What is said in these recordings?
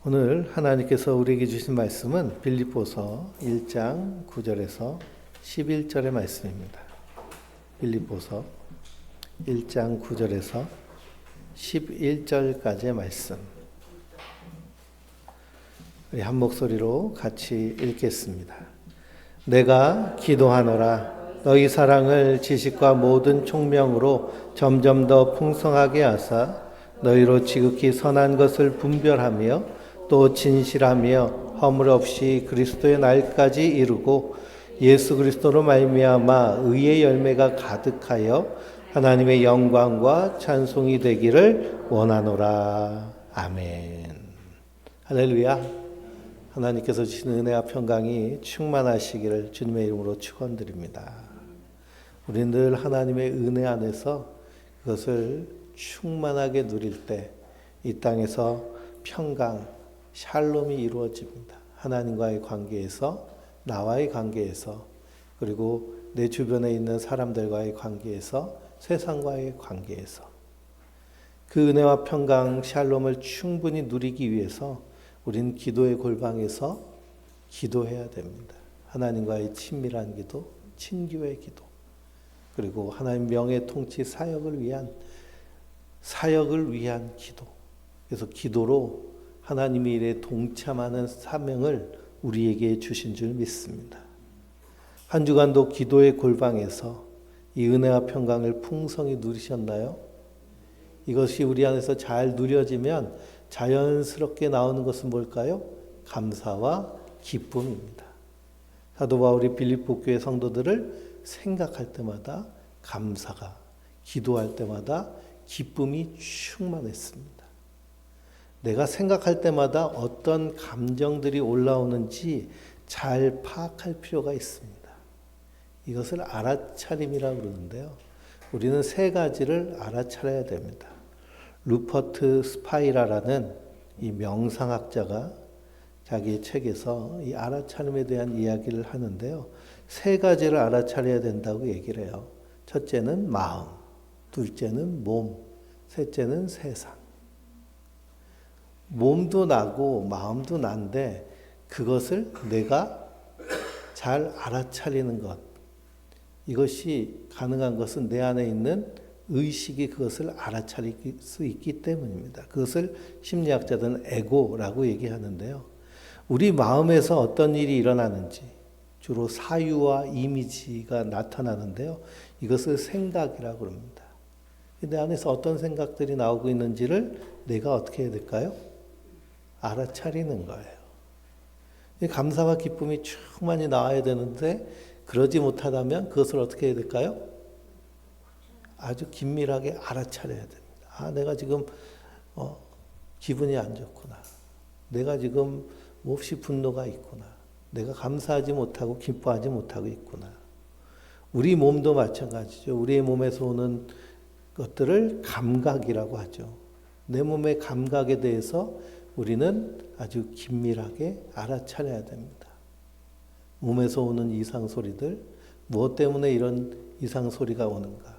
오늘 하나님께서 우리에게 주신 말씀은 빌립보서 1장 9절에서 11절의 말씀입니다. 빌립보서 1장 9절에서 11절까지의 말씀. 우리 한 목소리로 같이 읽겠습니다. 내가 기도하노라. 너희 사랑을 지식과 모든 총명으로 점점 더 풍성하게 하사 너희로 지극히 선한 것을 분별하며 또 진실하며 허물 없이 그리스도의 날까지 이루고 예수 그리스도로 말미암아 의의 열매가 가득하여 하나님의 영광과 찬송이 되기를 원하노라. 아멘. 할렐루야. 하나님께서 주신 은혜와 평강이 충만하시기를 주님의 이름으로 축원드립니다. 우리는 늘 하나님의 은혜 안에서 그것을 충만하게 누릴 때 이 땅에서 평강, 샬롬이 이루어집니다. 하나님과의 관계에서, 나와의 관계에서, 그리고 내 주변에 있는 사람들과의 관계에서, 세상과의 관계에서 그 은혜와 평강, 샬롬을 충분히 누리기 위해서 우리는 기도의 골방에서 기도해야 됩니다. 하나님과의 친밀한 기도, 친교의 기도, 그리고 하나님 명예 통치 사역을 위한 기도. 그래서 기도로 하나님의 일에 동참하는 사명을 우리에게 주신 줄 믿습니다. 한 주간도 기도의 골방에서 이 은혜와 평강을 풍성히 누리셨나요? 이것이 우리 안에서 잘 누려지면 자연스럽게 나오는 것은 뭘까요? 감사와 기쁨입니다. 사도 바울이 빌립보 교회 성도들을 생각할 때마다 감사가, 기도할 때마다 기쁨이 충만했습니다. 내가 생각할 때마다 어떤 감정들이 올라오는지 잘 파악할 필요가 있습니다. 이것을 알아차림이라고 그러는데요. 우리는 세 가지를 알아차려야 됩니다. 루퍼트 스파이라라는 이 명상학자가 자기의 책에서 이 알아차림에 대한 이야기를 하는데요. 세 가지를 알아차려야 된다고 얘기를 해요. 첫째는 마음, 둘째는 몸, 셋째는 세상. 몸도 나고 마음도 난데 그것을 내가 잘 알아차리는 것. 이것이 가능한 것은 내 안에 있는 의식이 그것을 알아차릴 수 있기 때문입니다. 그것을 심리학자들은 에고라고 얘기하는데요. 우리 마음에서 어떤 일이 일어나는지 주로 사유와 이미지가 나타나는데요. 이것을 생각이라고 합니다. 내 안에서 어떤 생각들이 나오고 있는지를 내가 어떻게 해야 될까요? 알아차리는 거예요. 감사와 기쁨이 충만히 나와야 되는데 그러지 못하다면 그것을 어떻게 해야 될까요? 아주 긴밀하게 알아차려야 됩니다. 내가 지금 기분이 안 좋구나. 내가 지금 몹시 분노가 있구나. 내가 감사하지 못하고 기뻐하지 못하고 있구나. 우리 몸도 마찬가지죠. 우리의 몸에서 오는 것들을 감각이라고 하죠. 내 몸의 감각에 대해서 우리는 아주 긴밀하게 알아차려야 됩니다. 몸에서 오는 이상 소리들, 무엇 때문에 이런 이상 소리가 오는가?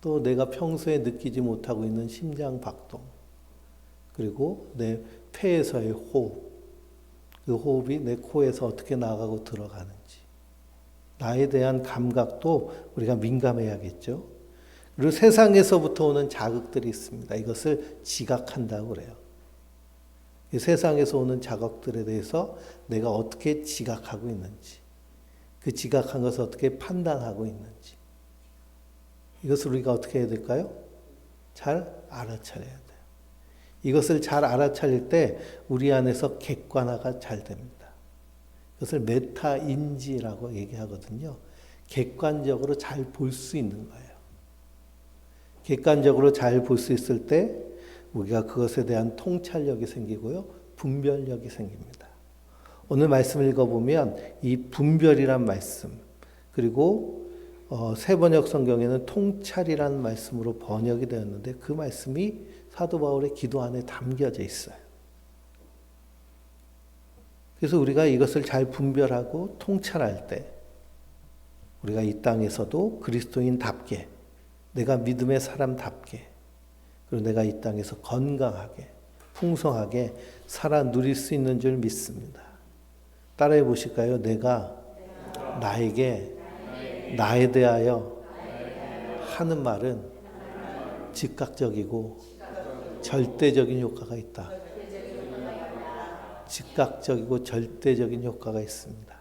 또 내가 평소에 느끼지 못하고 있는 심장 박동, 그리고 내 폐에서의 호흡, 그 호흡이 내 코에서 어떻게 나가고 들어가는지, 나에 대한 감각도 우리가 민감해야겠죠. 그리고 세상에서부터 오는 자극들이 있습니다. 이것을 지각한다고 그래요. 이 세상에서 오는 자극들에 대해서 내가 어떻게 지각하고 있는지, 그 지각한 것을 어떻게 판단하고 있는지, 이것을 우리가 어떻게 해야 될까요? 잘 알아차려야 돼요. 이것을 잘 알아차릴 때 우리 안에서 객관화가 잘 됩니다. 이것을 메타인지라고 얘기하거든요. 객관적으로 잘 볼 수 있는 거예요. 객관적으로 잘 볼 수 있을 때 우리가 그것에 대한 통찰력이 생기고요. 분별력이 생깁니다. 오늘 말씀을 읽어보면 이 분별이란 말씀, 그리고 새번역 성경에는 통찰이라는 말씀으로 번역이 되었는데 그 말씀이 사도 바울의 기도 안에 담겨져 있어요. 그래서 우리가 이것을 잘 분별하고 통찰할 때 우리가 이 땅에서도 그리스도인답게, 내가 믿음의 사람답게, 그리고 내가 이 땅에서 건강하게 풍성하게 살아 누릴 수 있는 줄 믿습니다. 따라해 보실까요? 내가 나에게 나에 대하여 하는 말은 즉각적이고 절대적인 효과가 있다. 즉각적이고 절대적인 효과가 있습니다.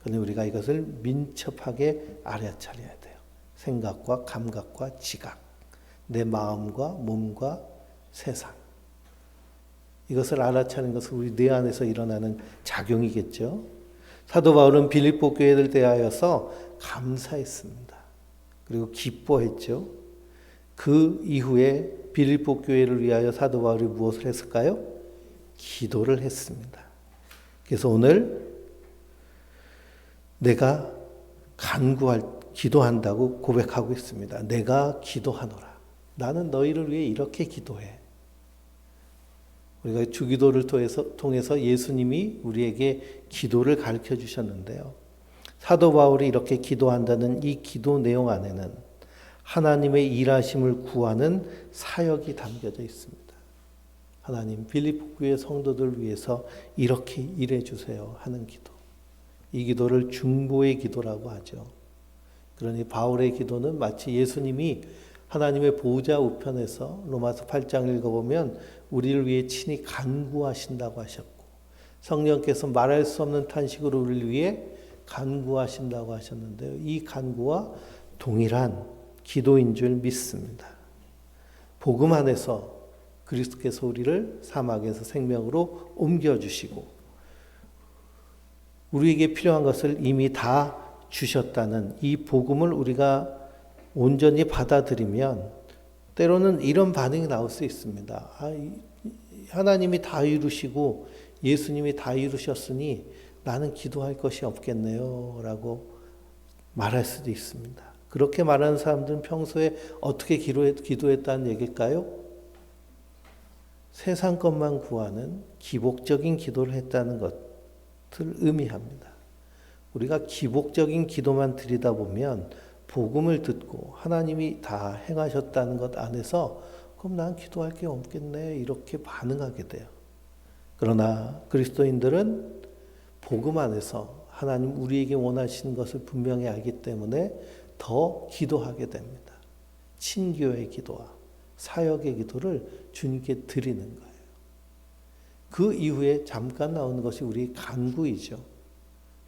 그런데 우리가 이것을 민첩하게 알아차려야 돼요. 생각과 감각과 지각, 내 마음과 몸과 세상. 이것을 알아차리는 것은 우리 내 안에서 일어나는 작용이겠죠. 사도 바울은 빌립보 교회를 대하여서 감사했습니다. 그리고 기뻐했죠. 그 이후에 빌립보 교회를 위하여 사도 바울이 무엇을 했을까요? 기도를 했습니다. 그래서 오늘 내가 기도한다고 고백하고 있습니다. 내가 기도하노라. 나는 너희를 위해 이렇게 기도해. 우리가 주기도를 통해서 예수님이 우리에게 기도를 가르쳐 주셨는데요. 사도 바울이 이렇게 기도한다는 이 기도 내용 안에는 하나님의 일하심을 구하는 사역이 담겨져 있습니다. 하나님, 빌립보 교회 성도들 위해서 이렇게 일해 주세요 하는 기도. 이 기도를 중보의 기도라고 하죠. 그러니 바울의 기도는 마치 예수님이 하나님의 보좌 우편에서 로마서 8장 읽어보면 우리를 위해 친히 간구하신다고 하셨고, 성령께서 말할 수 없는 탄식으로 우리를 위해 간구하신다고 하셨는데요. 이 간구와 동일한 기도인 줄 믿습니다. 복음 안에서 그리스도께서 우리를 사막에서 생명으로 옮겨주시고 우리에게 필요한 것을 이미 다 주셨다는 이 복음을 우리가 온전히 받아들이면 때로는 이런 반응이 나올 수 있습니다. 하나님이 다 이루시고 예수님이 다 이루셨으니 나는 기도할 것이 없겠네요 라고 말할 수도 있습니다. 그렇게 말하는 사람들은 평소에 어떻게 기도했다는 얘기일까요? 세상 것만 구하는 기복적인 기도를 했다는 것을 의미합니다. 우리가 기복적인 기도만 드리다 보면 복음을 듣고 하나님이 다 행하셨다는 것 안에서 그럼 난 기도할 게 없겠네 이렇게 반응하게 돼요. 그러나 그리스도인들은 복음 안에서 하나님 우리에게 원하시는 것을 분명히 알기 때문에 더 기도하게 됩니다. 친교의 기도와 사역의 기도를 주님께 드리는 거예요. 그 이후에 잠깐 나오는 것이 우리 간구이죠.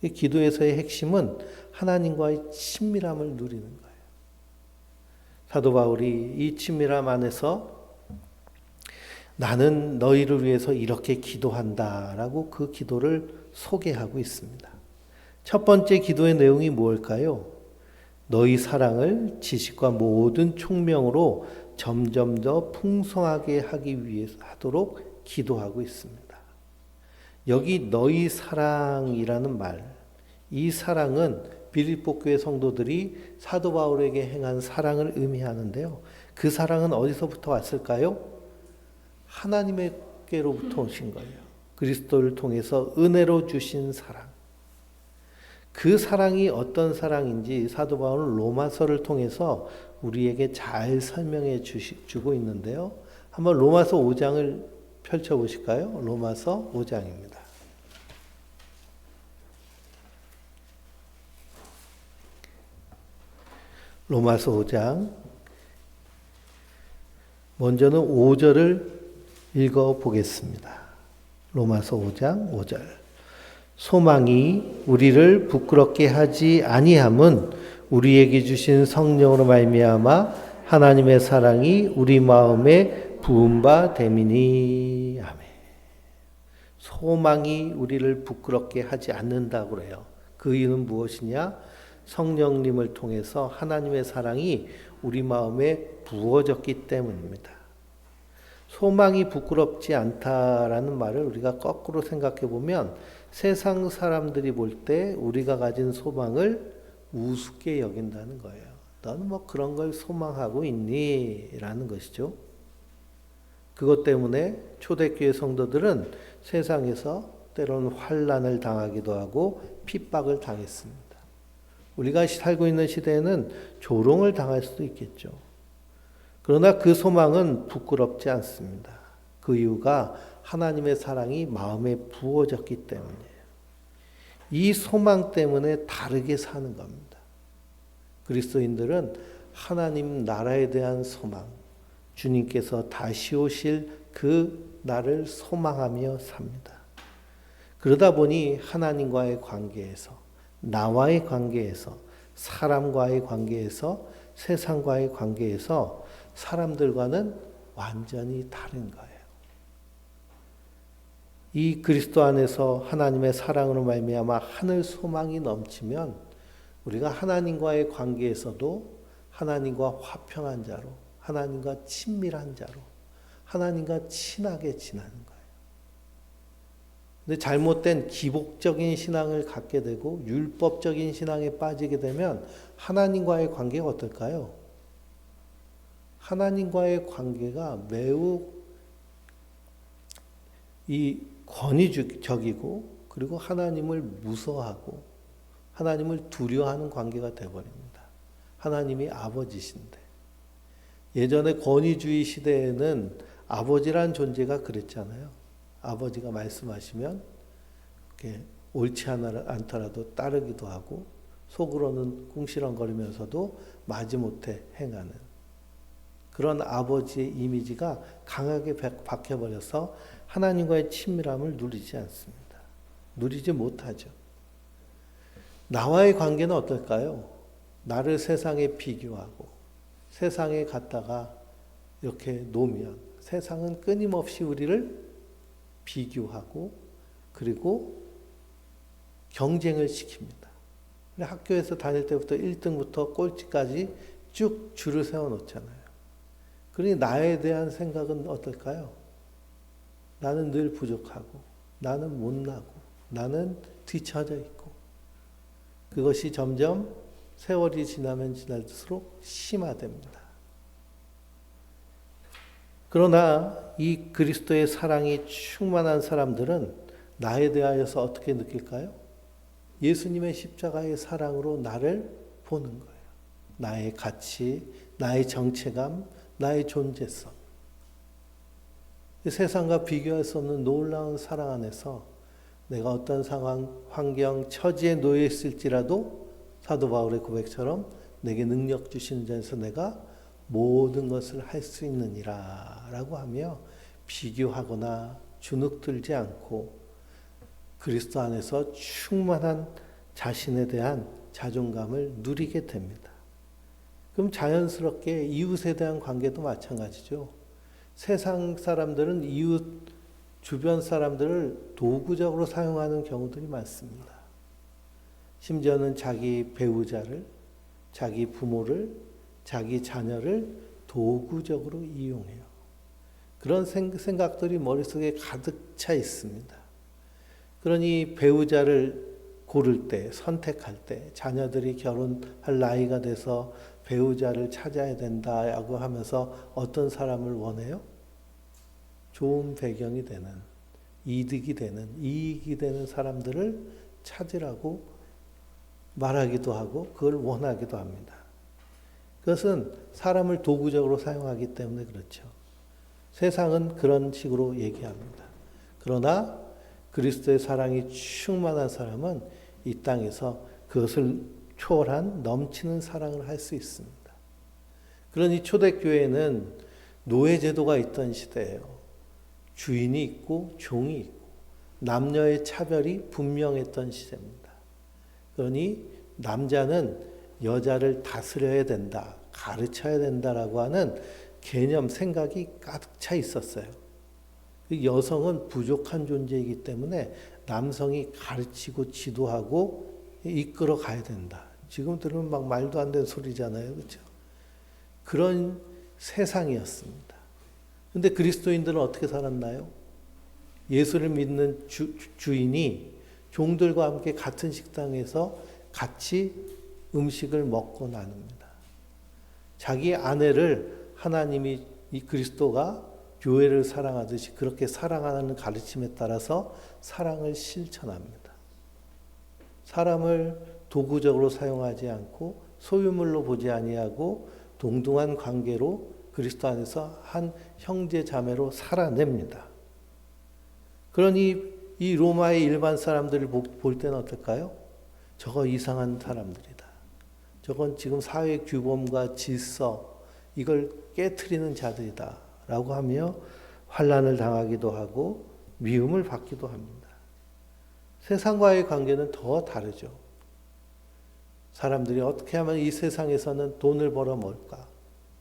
기도에서의 핵심은 하나님과의 친밀함을 누리는 거예요. 사도 바울이 이 친밀함 안에서 나는 너희를 위해서 이렇게 기도한다라고 그 기도를 소개하고 있습니다. 첫 번째 기도의 내용이 무엇일까요? 너희 사랑을 지식과 모든 총명으로 점점 더 풍성하게 하기 위해서 하도록 기도하고 있습니다. 여기 너희 사랑이라는 말, 이 사랑은 빌립보 교회 성도들이 사도 바울에게 행한 사랑을 의미하는데요. 그 사랑은 어디서부터 왔을까요? 하나님께로부터 오신 거예요. 그리스도를 통해서 은혜로 주신 사랑. 그 사랑이 어떤 사랑인지 사도 바울은 로마서를 통해서 우리에게 잘 설명해 주고 있는데요. 한번 로마서 5장을 펼쳐보실까요? 로마서 5장입니다. 로마서 5장 먼저는 5절을 읽어보겠습니다. 로마서 5장 5절 소망이 우리를 부끄럽게 하지 아니함은 우리에게 주신 성령으로 말미암아 하나님의 사랑이 우리 마음에 부은 바 됨이니. 아멘. 소망이 우리를 부끄럽게 하지 않는다고 그래요. 그 이유는 무엇이냐? 성령님을 통해서 하나님의 사랑이 우리 마음에 부어졌기 때문입니다. 소망이 부끄럽지 않다라는 말을 우리가 거꾸로 생각해 보면 세상 사람들이 볼 때 우리가 가진 소망을 우습게 여긴다는 거예요. 너는 뭐 그런 걸 소망하고 있니? 라는 것이죠. 그것 때문에 초대교회 성도들은 세상에서 때로는 환난을 당하기도 하고 핍박을 당했습니다. 우리가 살고 있는 시대에는 조롱을 당할 수도 있겠죠. 그러나 그 소망은 부끄럽지 않습니다. 그 이유가 하나님의 사랑이 마음에 부어졌기 때문이에요. 이 소망 때문에 다르게 사는 겁니다. 그리스도인들은 하나님 나라에 대한 소망, 주님께서 다시 오실 그 날을 소망하며 삽니다. 그러다 보니 하나님과의 관계에서, 나와의 관계에서, 사람과의 관계에서, 세상과의 관계에서 사람들과는 완전히 다른 거예요. 이 그리스도 안에서 하나님의 사랑으로 말미암아 하늘 소망이 넘치면 우리가 하나님과의 관계에서도 하나님과 화평한 자로, 하나님과 친밀한 자로, 하나님과 친하게 지내는 거예요. 근데 잘못된 기복적인 신앙을 갖게 되고 율법적인 신앙에 빠지게 되면 하나님과의 관계가 어떨까요? 하나님과의 관계가 매우 이 권위적이고 그리고 하나님을 무서워하고 하나님을 두려워하는 관계가 되어버립니다. 하나님이 아버지신데 예전에 권위주의 시대에는 아버지란 존재가 그랬잖아요. 아버지가 말씀하시면 이렇게 옳지 않더라도 따르기도 하고 속으로는 궁시렁거리면서도 마지못해 행하는 그런 아버지의 이미지가 강하게 박혀버려서 하나님과의 친밀함을 누리지 않습니다. 누리지 못하죠. 나와의 관계는 어떨까요? 나를 세상에 비교하고 세상에 갔다가 이렇게 놓으면 세상은 끊임없이 우리를 비교하고 그리고 경쟁을 시킵니다. 학교에서 다닐 때부터 1등부터 꼴찌까지 쭉 줄을 세워놓잖아요. 그러니 나에 대한 생각은 어떨까요? 나는 늘 부족하고 나는 못나고 나는 뒤처져 있고 그것이 점점 세월이 지나면 지날수록 심화됩니다. 그러나 이 그리스도의 사랑이 충만한 사람들은 나에 대하여서 어떻게 느낄까요? 예수님의 십자가의 사랑으로 나를 보는 거예요. 나의 가치, 나의 정체감, 나의 존재성. 세상과 비교할 수 없는 놀라운 사랑 안에서 내가 어떤 상황, 환경, 처지에 놓여 있을지라도 사도 바울의 고백처럼 내게 능력 주시는 자에서 내가 모든 것을 할 수 있느니라 라고 하며 비교하거나 주눅들지 않고 그리스도 안에서 충만한 자신에 대한 자존감을 누리게 됩니다. 그럼 자연스럽게 이웃에 대한 관계도 마찬가지죠. 세상 사람들은 이웃 주변 사람들을 도구적으로 사용하는 경우들이 많습니다. 심지어는 자기 배우자를, 자기 부모를, 자기 자녀를 도구적으로 이용해요. 그런 생각들이 머릿속에 가득 차 있습니다. 그러니 배우자를 고를 때, 선택할 때, 자녀들이 결혼할 나이가 돼서 배우자를 찾아야 된다고 하면서 어떤 사람을 원해요? 좋은 배경이 되는, 이득이 되는, 이익이 되는 사람들을 찾으라고 말하기도 하고 그걸 원하기도 합니다. 그것은 사람을 도구적으로 사용하기 때문에 그렇죠. 세상은 그런 식으로 얘기합니다. 그러나 그리스도의 사랑이 충만한 사람은 이 땅에서 그것을 초월한 넘치는 사랑을 할 수 있습니다. 그러니 초대교회는 노예제도가 있던 시대예요. 주인이 있고 종이 있고 남녀의 차별이 분명했던 시대입니다. 그러니 남자는 여자를 다스려야 된다, 가르쳐야 된다라고 하는 개념, 생각이 가득 차 있었어요. 여성은 부족한 존재이기 때문에 남성이 가르치고 지도하고 이끌어 가야 된다. 지금 들으면 막 말도 안 되는 소리잖아요. 그렇죠? 그런 세상이었습니다. 근데 그리스도인들은 어떻게 살았나요? 예수를 믿는 주인이 종들과 함께 같은 식당에서 같이 음식을 먹고 나눕니다. 자기 아내를 하나님이 이 그리스도가 교회를 사랑하듯이 그렇게 사랑하는 가르침에 따라서 사랑을 실천합니다. 사람을 도구적으로 사용하지 않고 소유물로 보지 아니하고 동등한 관계로 그리스도 안에서 한 형제 자매로 살아냅니다. 그러니 이 로마의 일반 사람들을 볼 때는 어떨까요? 저거 이상한 사람들이다. 저건 지금 사회 규범과 질서 이걸 깨트리는 자들이다 라고 하며 환난을 당하기도 하고 미움을 받기도 합니다. 세상과의 관계는 더 다르죠. 사람들이 어떻게 하면 이 세상에서는 돈을 벌어먹을까?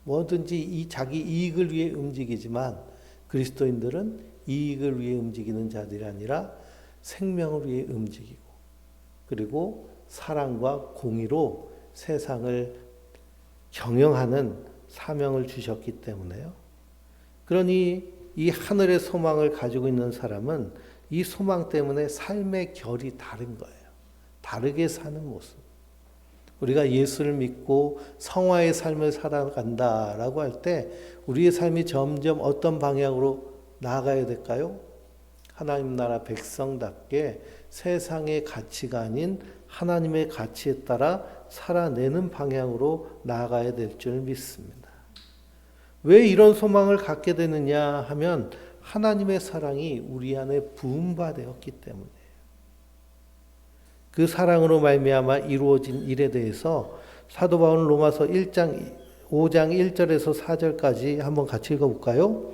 뭐든지 이 자기 이익을 위해 움직이지만 그리스도인들은 이익을 위해 움직이는 자들이 아니라 생명을 위해 움직이고 그리고 사랑과 공의로 세상을 경영하는 사명을 주셨기 때문에요. 그러니 이 하늘의 소망을 가지고 있는 사람은 이 소망 때문에 삶의 결이 다른 거예요. 다르게 사는 모습. 우리가 예수를 믿고 성화의 삶을 살아간다라고 할 때 우리의 삶이 점점 어떤 방향으로 나아가야 될까요? 하나님 나라 백성답게 세상의 가치가 아닌 하나님의 가치에 따라 살아내는 방향으로 나아가야 될 줄 믿습니다. 왜 이런 소망을 갖게 되느냐 하면 하나님의 사랑이 우리 안에 부음받았기 때문이에요. 그 사랑으로 말미암아 이루어진 일에 대해서 사도 바울은 로마서 5장 1절에서 4절까지 한번 같이 읽어볼까요?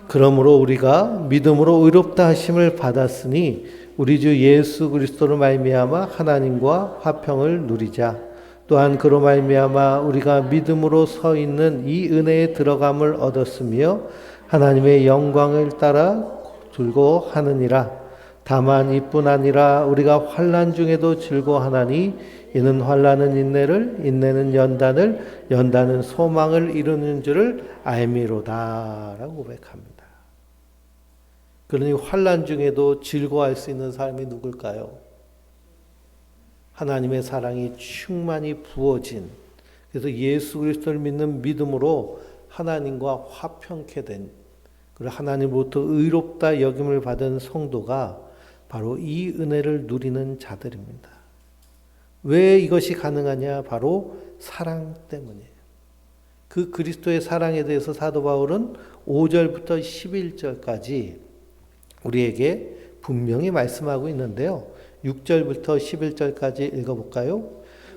그러므로 우리가 믿음으로 의롭다 하심을 받았으니 우리 주 예수 그리스도로 말미암아 하나님과 화평을 누리자. 또한 그로 말미암아 우리가 믿음으로 서 있는 이 은혜에 들어감을 얻었으며 하나님의 영광을 따라 즐거워하느니라. 다만 이뿐 아니라 우리가 환난 중에도 즐거워하나니 이는 환난은 인내를, 인내는 연단을, 연단은 소망을 이루는 줄을 알미로다 라고 고백합니다. 그러니 환난 중에도 즐거워할 수 있는 사람이 누굴까요? 하나님의 사랑이 충만히 부어진, 그래서 예수 그리스도를 믿는 믿음으로 하나님과 화평케 된, 그리고 하나님으로부터 의롭다 여김을 받은 성도가 바로 이 은혜를 누리는 자들입니다. 왜 이것이 가능하냐? 바로 사랑 때문이에요. 그 그리스도의 사랑에 대해서 사도 바울은 5절부터 11절까지 우리에게 분명히 말씀하고 있는데요. 6절부터 11절까지 읽어볼까요?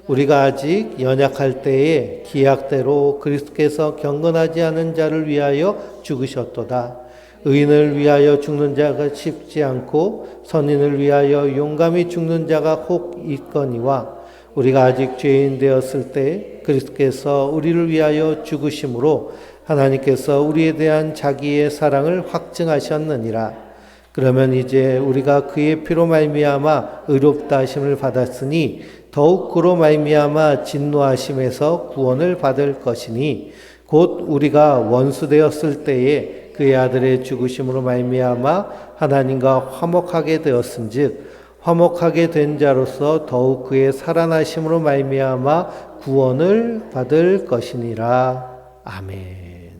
우리가 아직 연약할 때에 기약대로 그리스도께서 경건하지 않은 자를 위하여 죽으셨도다. 의인을 위하여 죽는 자가 쉽지 않고 선인을 위하여 용감히 죽는 자가 혹 있거니와 우리가 아직 죄인 되었을 때 그리스도께서 우리를 위하여 죽으심으로 하나님께서 우리에 대한 자기의 사랑을 확증하셨느니라. 그러면 이제 우리가 그의 피로 말미암아 의롭다 하심을 받았으니 더욱 그로 말미암아 진노하심에서 구원을 받을 것이니 곧 우리가 원수 되었을 때에 그의 아들의 죽으심으로 말미암아 하나님과 화목하게 되었은즉 화목하게 된 자로서 더욱 그의 살아나심으로 말미암아 구원을 받을 것이니라. 아멘.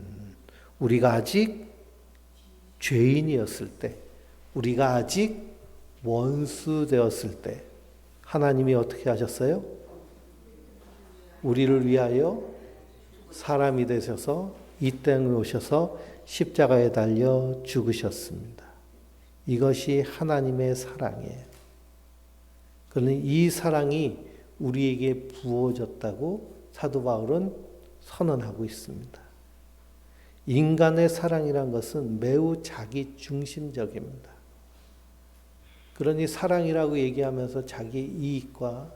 우리가 아직 죄인이었을 때, 우리가 아직 원수 되었을 때 하나님이 어떻게 하셨어요? 우리를 위하여 사람이 되셔서 이 땅에 오셔서 십자가에 달려 죽으셨습니다. 이것이 하나님의 사랑이에요. 그러니 이 사랑이 우리에게 부어졌다고 사도 바울은 선언하고 있습니다. 인간의 사랑이란 것은 매우 자기 중심적입니다. 그러니 사랑이라고 얘기하면서 자기 이익과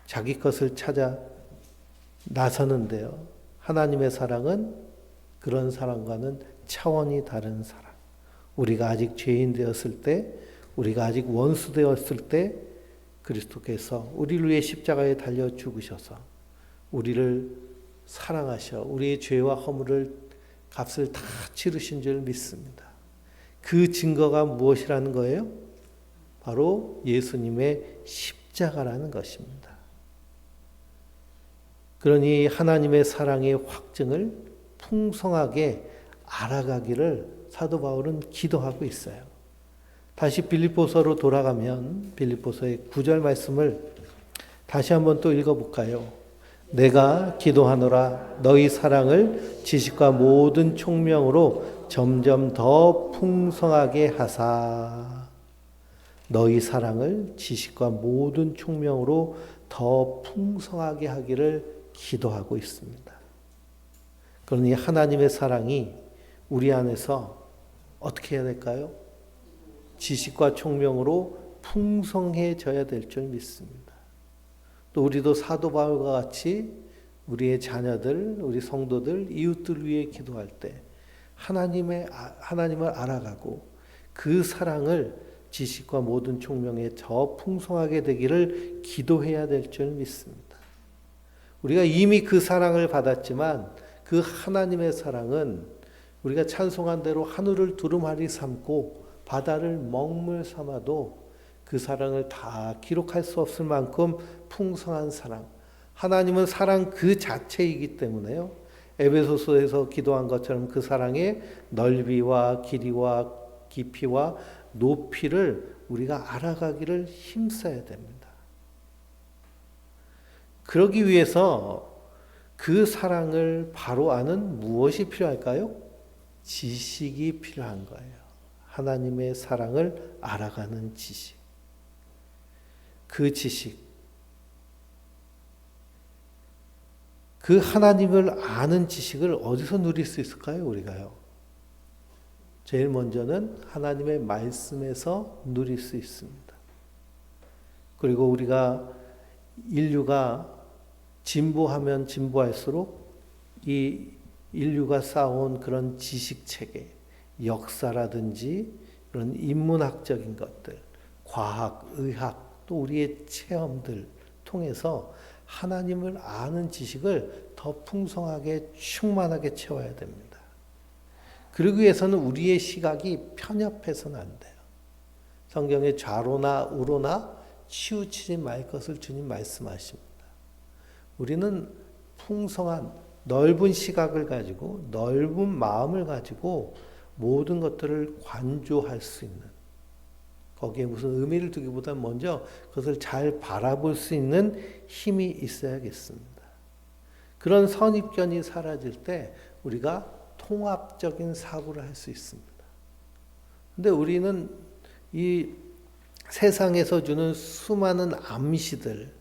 자기 것을 찾아 나서는데요. 하나님의 사랑은 그런 사랑과는 차원이 다른 사랑. 우리가 아직 죄인 되었을 때, 우리가 아직 원수 되었을 때 그리스도께서 우리를 위해 십자가에 달려 죽으셔서 우리를 사랑하셔 우리의 죄와 허물을 값을 다 치르신 줄 믿습니다. 그 증거가 무엇이라는 거예요? 바로 예수님의 십자가라는 것입니다. 그러니 하나님의 사랑의 확증을 풍성하게 알아가기를 사도 바울은 기도하고 있어요. 다시 빌립보서로 돌아가면 빌립보서의 9절 말씀을 다시 한번 또 읽어볼까요? 내가 기도하노라 너희 사랑을 지식과 모든 총명으로 점점 더 풍성하게 하사. 너희 사랑을 지식과 모든 총명으로 더 풍성하게 하기를 기도하고 있습니다. 그러니 하나님의 사랑이 우리 안에서 어떻게 해야 될까요? 지식과 총명으로 풍성해져야 될 줄 믿습니다. 또 우리도 사도 바울과 같이 우리의 자녀들, 우리 성도들, 이웃들 위해 기도할 때 하나님을 알아가고 그 사랑을 지식과 모든 총명에 더 풍성하게 되기를 기도해야 될 줄 믿습니다. 우리가 이미 그 사랑을 받았지만 그 하나님의 사랑은 우리가 찬송한 대로 하늘을 두루마리 삼고 바다를 먹물 삼아도 그 사랑을 다 기록할 수 없을 만큼 풍성한 사랑. 하나님은 사랑 그 자체이기 때문에요. 에베소서에서 기도한 것처럼 그 사랑의 넓이와 길이와 깊이와 높이를 우리가 알아가기를 힘써야 됩니다. 그러기 위해서 그 사랑을 바로 아는 무엇이 필요할까요? 지식이 필요한 거예요. 하나님의 사랑을 알아가는 지식. 그 지식. 그 하나님을 아는 지식을 어디서 누릴 수 있을까요? 우리가요. 제일 먼저는 하나님의 말씀에서 누릴 수 있습니다. 그리고 우리가 인류가 진보하면 진보할수록 이 인류가 쌓아온 그런 지식체계, 역사라든지 그런 인문학적인 것들, 과학, 의학, 또 우리의 체험들 통해서 하나님을 아는 지식을 더 풍성하게 충만하게 채워야 됩니다. 그러기 위해서는 우리의 시각이 편협해서는 안 돼요. 성경에 좌로나 우로나 치우치지 말 것을 주님 말씀하십니다. 우리는 풍성한 넓은 시각을 가지고 넓은 마음을 가지고 모든 것들을 관조할 수 있는, 거기에 무슨 의미를 두기보다 먼저 그것을 잘 바라볼 수 있는 힘이 있어야겠습니다. 그런 선입견이 사라질 때 우리가 통합적인 사고를 할 수 있습니다. 근데 우리는 이 세상에서 주는 수많은 암시들,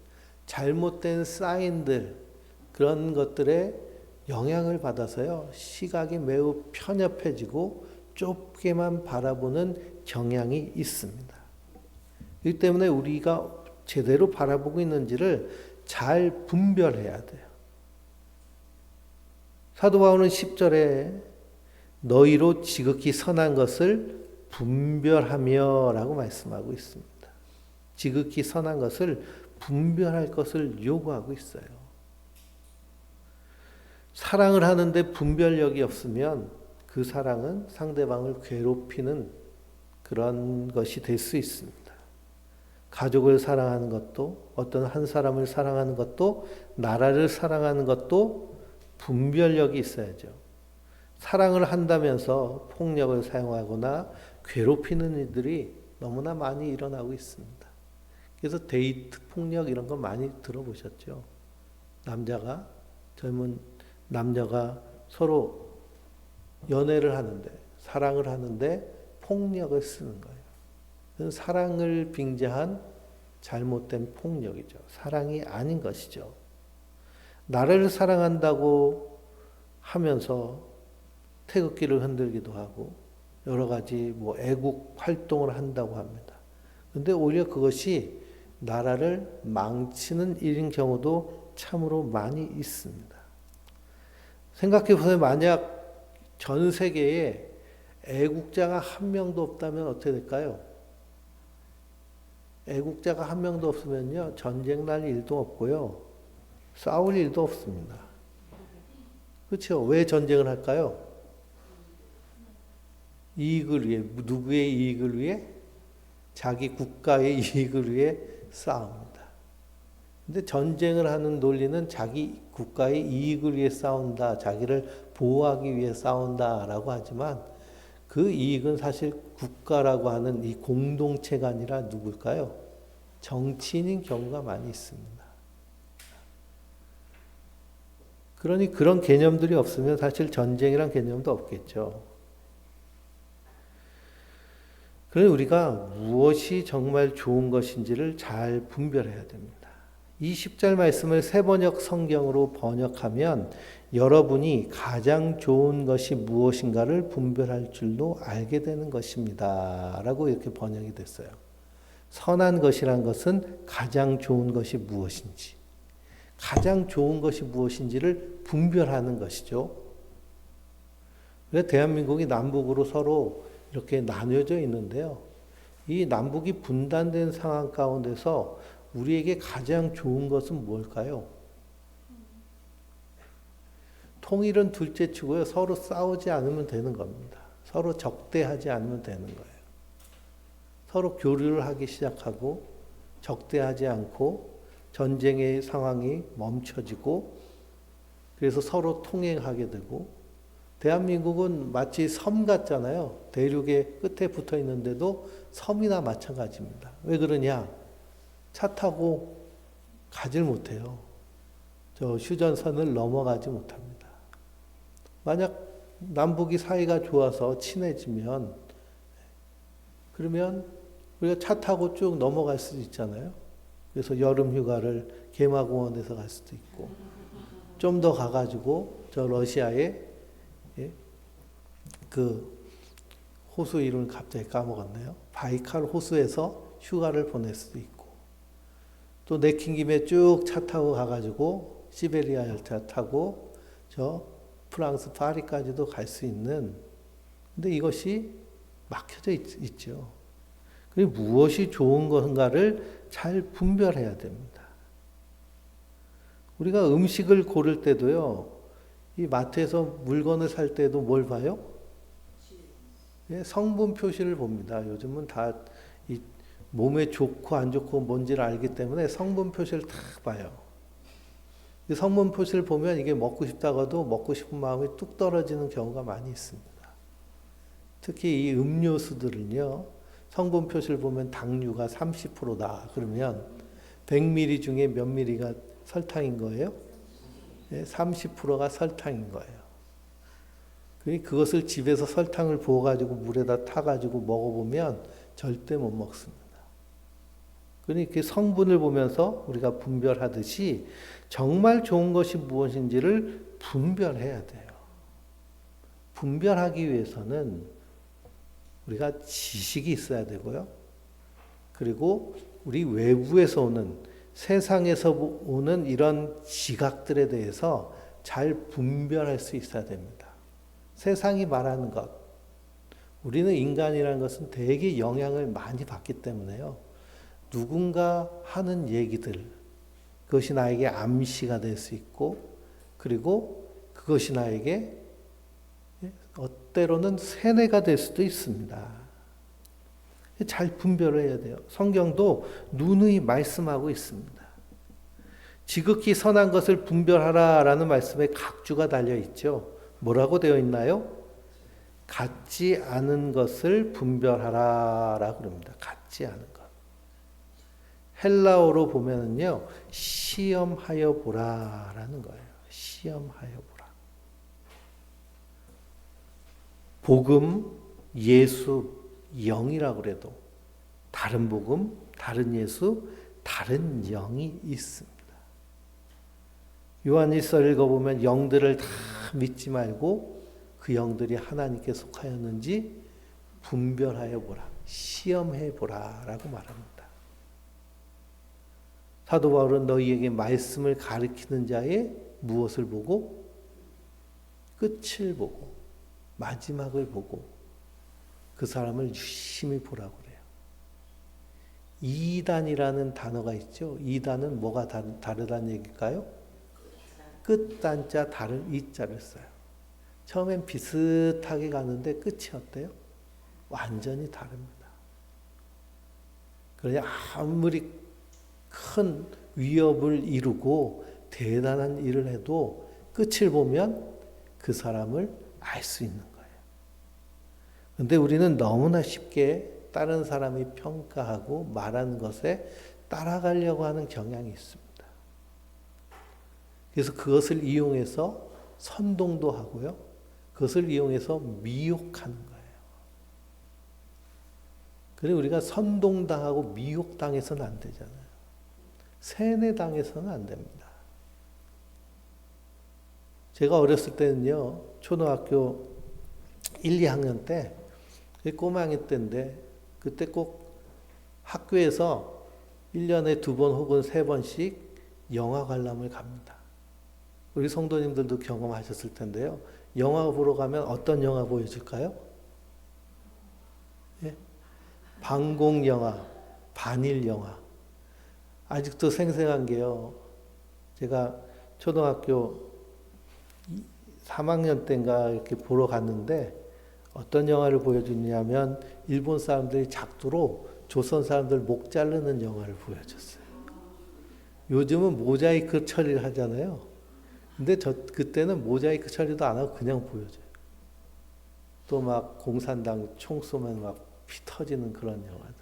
잘못된 사인들, 그런 것들에 영향을 받아서요, 시각이 매우 편협해지고 좁게만 바라보는 경향이 있습니다. 이 때문에 우리가 제대로 바라보고 있는지를 잘 분별해야 돼요. 사도 바울은 10절에 너희로 지극히 선한 것을 분별하며 라고 말씀하고 있습니다. 지극히 선한 것을 분별할 것을 요구하고 있어요. 사랑을 하는데 분별력이 없으면 그 사랑은 상대방을 괴롭히는 그런 것이 될 수 있습니다. 가족을 사랑하는 것도, 어떤 한 사람을 사랑하는 것도, 나라를 사랑하는 것도 분별력이 있어야죠. 사랑을 한다면서 폭력을 사용하거나 괴롭히는 일들이 너무나 많이 일어나고 있습니다. 그래서 데이트 폭력 이런 거 많이 들어보셨죠? 젊은 남녀가 서로 연애를 하는데, 사랑을 하는데 폭력을 쓰는 거예요. 그건 사랑을 빙자한 잘못된 폭력이죠. 사랑이 아닌 것이죠. 나라를 사랑한다고 하면서 태극기를 흔들기도 하고 여러 가지 애국 활동을 한다고 합니다. 그런데 오히려 그것이 나라를 망치는 일인 경우도 참으로 많이 있습니다. 생각해 보세요. 만약 전 세계에 애국자가 한 명도 없다면 어떻게 될까요? 애국자가 한 명도 없으면요, 전쟁 날 일도 없고요, 싸울 일도 없습니다. 그렇죠? 왜 전쟁을 할까요? 이익을 위해, 누구의 이익을 위해? 자기 국가의 이익을 위해 싸웁니다. 근데 전쟁을 하는 논리는 자기 국가의 이익을 위해 싸운다, 자기를 보호하기 위해 싸운다라고 하지만 그 이익은 사실 국가라고 하는 이 공동체가 아니라 누굴까요? 정치인인 경우가 많이 있습니다. 그러니 그런 개념들이 없으면 사실 전쟁이란 개념도 없겠죠. 그러니 우리가 무엇이 정말 좋은 것인지를 잘 분별해야 됩니다. 이 10절 말씀을 세번역 성경으로 번역하면 여러분이 가장 좋은 것이 무엇인가를 분별할 줄도 알게 되는 것입니다. 라고 이렇게 번역이 됐어요. 선한 것이란 것은 가장 좋은 것이 무엇인지, 가장 좋은 것이 무엇인지를 분별하는 것이죠. 그래서 대한민국이 남북으로 서로 이렇게 나뉘어져 있는데요. 이 남북이 분단된 상황 가운데서 우리에게 가장 좋은 것은 뭘까요? 통일은 둘째 치고요. 서로 싸우지 않으면 되는 겁니다. 서로 적대하지 않으면 되는 거예요. 서로 교류를 하기 시작하고 적대하지 않고 전쟁의 상황이 멈춰지고 그래서 서로 통행하게 되고 대한민국은 마치 섬 같잖아요. 대륙의 끝에 붙어 있는데도 섬이나 마찬가지입니다. 왜 그러냐? 차 타고 가질 못해요. 저 휴전선을 넘어가지 못합니다. 만약 남북이 사이가 좋아서 친해지면 그러면 우리가 차 타고 쭉 넘어갈 수도 있잖아요. 그래서 여름 휴가를 개마공원에서 갈 수도 있고 좀 더 가가지고 저 러시아에 그 호수 이름을 갑자기 까먹었네요. 바이칼 호수에서 휴가를 보낼 수도 있고 또 내킨 김에 쭉 차 타고 가가지고 시베리아 열차 타고 저 프랑스 파리까지도 갈 수 있는 근데 이것이 막혀져 있죠. 그리고 무엇이 좋은 건가를 잘 분별해야 됩니다. 우리가 음식을 고를 때도요. 이 마트에서 물건을 살 때도 뭘 봐요? 성분 표시를 봅니다. 요즘은 다 이 몸에 좋고 안 좋고 뭔지를 알기 때문에 성분 표시를 다 봐요. 이 성분 표시를 보면 이게 먹고 싶다가도 먹고 싶은 마음이 뚝 떨어지는 경우가 많이 있습니다. 특히 이 음료수들은요. 성분 표시를 보면 당류가 30%다. 그러면 100ml 중에 몇 ml가 설탕인 거예요? 30%가 설탕인 거예요. 그것을 집에서 설탕을 부어가지고 물에다 타가지고 먹어보면 절대 못 먹습니다. 그러니까 성분을 보면서 우리가 분별하듯이 정말 좋은 것이 무엇인지를 분별해야 돼요. 분별하기 위해서는 우리가 지식이 있어야 되고요. 그리고 우리 외부에서 오는 세상에서 오는 이런 지각들에 대해서 잘 분별할 수 있어야 됩니다. 세상이 말하는 것, 우리는 인간이라는 것은 되게 영향을 많이 받기 때문에요. 누군가 하는 얘기들, 그것이 나에게 암시가 될 수 있고, 그리고 그것이 나에게 때로는 세뇌가 될 수도 있습니다. 잘 분별을 해야 돼요. 성경도 누누이 말씀하고 있습니다. 지극히 선한 것을 분별하라라는 말씀에 각주가 달려 있죠. 뭐라고 되어 있나요? 같지 않은 것을 분별하라라고 그럽니다. 같지 않은 것. 헬라어로 보면은요, 시험하여 보라라는 거예요. 시험하여 보라. 복음, 예수, 영이라고 그래도 다른 복음, 다른 예수, 다른 영이 있습니다. 요한일서 읽어보면 영들을 다 믿지 말고 그 영들이 하나님께 속하였는지 분별하여 보라, 시험해 보라라고 말합니다. 사도 바울은 너희에게 말씀을 가르치는 자의 무엇을 보고? 끝을 보고 마지막을 보고 그 사람을 유심히 보라고 그래요. 이단이라는 단어가 있죠. 이단은 뭐가 다르다는 얘기일까요? 끝단자 다른 이자를 써요. 처음엔 비슷하게 가는데 끝이 어때요? 완전히 다릅니다. 그러니 아무리 큰 위협을 이루고 대단한 일을 해도 끝을 보면 그 사람을 알 수 있는 거예요. 그런데 우리는 너무나 쉽게 다른 사람이 평가하고 말하는 것에 따라가려고 하는 경향이 있습니다. 그래서 그것을 이용해서 선동도 하고요. 그것을 이용해서 미혹하는 거예요. 그래서 우리가 선동당하고 미혹당해서는 안 되잖아요. 세뇌당해서는 안 됩니다. 제가 어렸을 때는요, 초등학교 1, 2학년 때, 꼬망이 때인데, 그때 꼭 학교에서 1년에 2번 혹은 3번씩 영화 관람을 갑니다. 우리 성도님들도 경험하셨을 텐데요. 영화 보러 가면 어떤 영화 보여줄까요? 예? 방공 영화, 반일 영화. 아직도 생생한 게요. 제가 초등학교 3학년 때인가 이렇게 보러 갔는데 어떤 영화를 보여주냐면 일본 사람들이 작두로 조선 사람들 목 자르는 영화를 보여줬어요. 요즘은 모자이크 처리를 하잖아요. 근데 그때는 모자이크 처리도 안 하고 그냥 보여줘요. 또 막 공산당 총 쏘면 막 피 터지는 그런 영화들.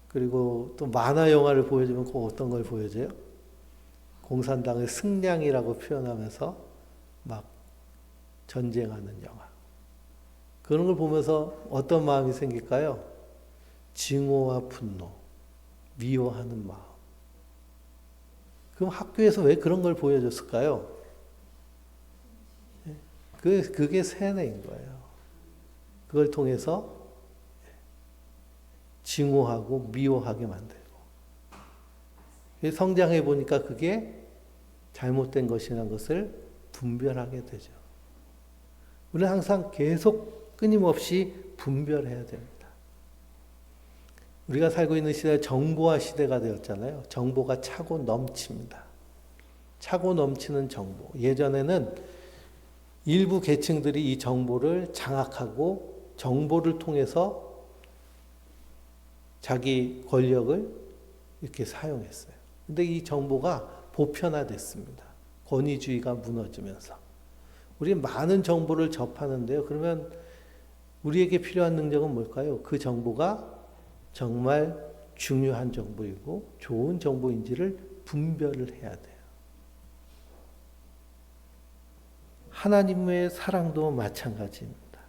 그리고 또 만화 영화를 보여주면 꼭 어떤 걸 보여줘요? 공산당의 승량이라고 표현하면서 막 전쟁하는 영화. 그런 걸 보면서 어떤 마음이 생길까요? 증오와 분노, 미워하는 마음. 그럼 학교에서 왜 그런 걸 보여줬을까요? 그게 세뇌인 거예요. 그걸 통해서 증오하고 미워하게 만들고. 성장해 보니까 그게 잘못된 것이라는 것을 분별하게 되죠. 우리는 항상 계속 끊임없이 분별해야 됩니다. 우리가 살고 있는 시대가 정보화 시대가 되었잖아요. 정보가 차고 넘칩니다. 차고 넘치는 정보. 예전에는 일부 계층들이 이 정보를 장악하고 정보를 통해서 자기 권력을 이렇게 사용했어요. 근데 이 정보가 보편화됐습니다. 권위주의가 무너지면서. 우리 많은 정보를 접하는데요. 그러면 우리에게 필요한 능력은 뭘까요? 그 정보가 정말 중요한 정보이고 좋은 정보인지를 분별을 해야 돼요. 하나님의 사랑도 마찬가지입니다.